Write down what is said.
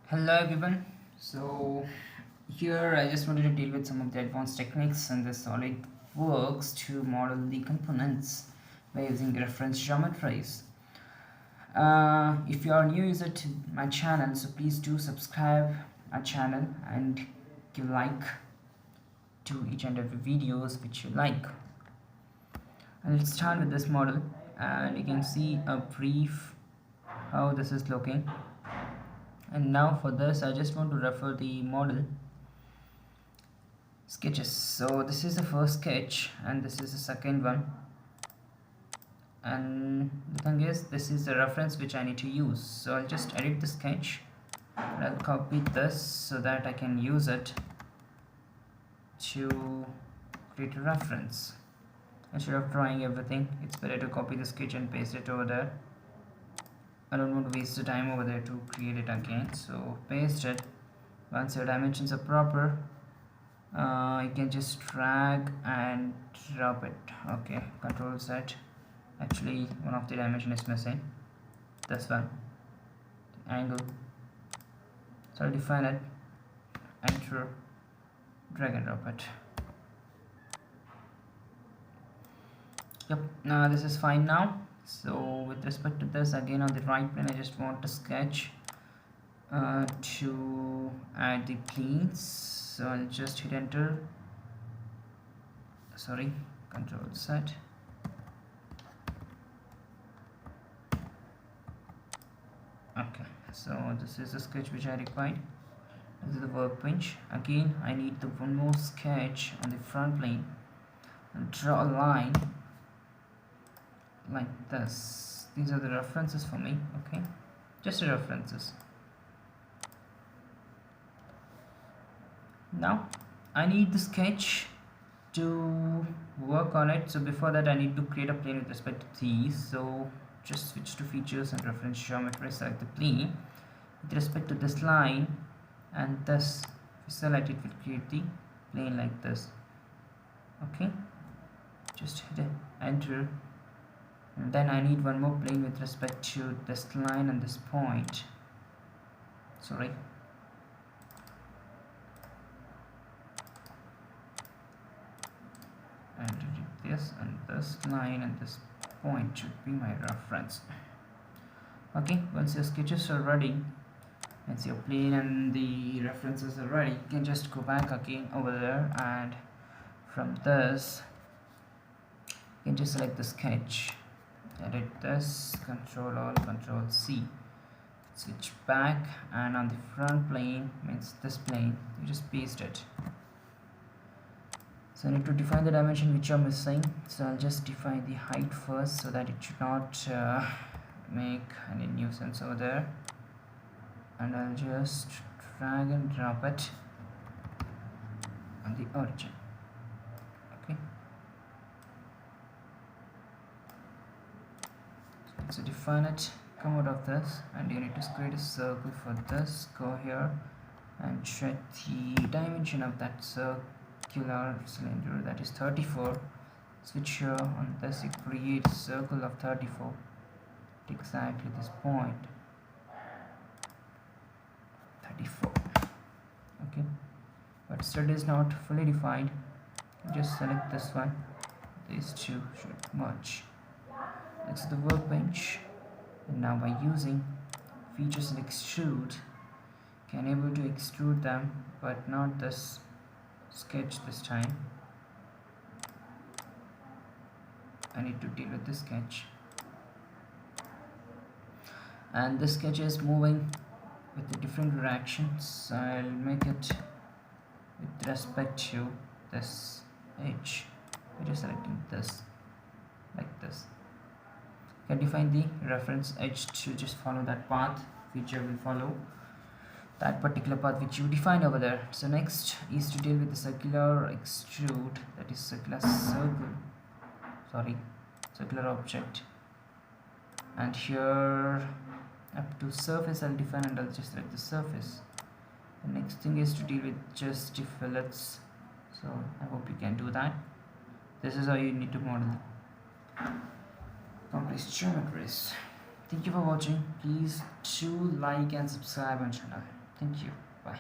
Hello everyone. So here I just wanted to deal with some of the advanced techniques in the SolidWorks to model the components by using reference geometries. If you are a new user to my channel, so please do subscribe our channel and give like to each and every videos which you like. And let's start with this model, and you can see a brief how this is looking. And now for this I just want to refer the model sketches. So this is the first sketch and this is the second one, and the thing is this is the reference which I need to use. So I'll just edit the sketch and I'll copy this so that I can use it to create a reference. Instead of drawing everything, it's better to copy the sketch and paste it over there. I don't want to waste the time over there to create it again. So paste it. Once your dimensions are proper, you can just drag and drop it. Okay, control Z. Actually one of the dimension is missing, this one, the angle. So I'll define it, enter, drag and drop it. Yep, now this is fine now. So with respect to this, again on the right plane I just want to sketch to add the planes. So I'll just hit enter, sorry, control Z. Okay, so this is the sketch which I required. This is the workbench. Again I need the one more sketch on the front plane and draw a line like this. These are the references for me, okay, just the references. Now I need the sketch to work on it. So before that I need to create a plane with respect to these. So just switch to features and reference geometry, select the plane with respect to this line, and this, if you select it, will create the plane like this. Okay, just hit enter, and then I need one more plane with respect to this line and this point. Sorry, and this and this line and this point should be my reference. Okay, once your sketches are ready, once your plane and the references are ready, you can just go back again over there, and from this you can just select the sketch, edit this, control alt, control C, switch back, and on the front plane, means this plane, you just paste it. So I need to define the dimension which are missing. So I'll just define the height first so that it should not make any nuisance over there, and I'll just drag and drop it on the origin. Okay, so define it, come out of this, and you need to create a circle for this. Go here and check the dimension of that circular cylinder, that is 34. Switch here on this, you create a circle of 34 at exactly this point, 34. Okay, but still is not fully defined. Just select this one, these two should merge. Next to the workbench, and now by using features and extrude, can able to extrude them, but not this sketch this time. I need to deal with this sketch, and this sketch is moving with the different directions. I'll make it with respect to this edge. We're just selecting this like this. You can define the reference edge to just follow that path. Feature will follow that particular path which you defined over there. So next is to deal with the circular extrude, that is circular circular object, and here up to surface I'll define, and I'll just select the surface. The next thing is to deal with just the fillets, so I hope you can do that. This is how you need to model complex geometries. Thank you for watching. Please do like and subscribe my channel. Thank you. Bye.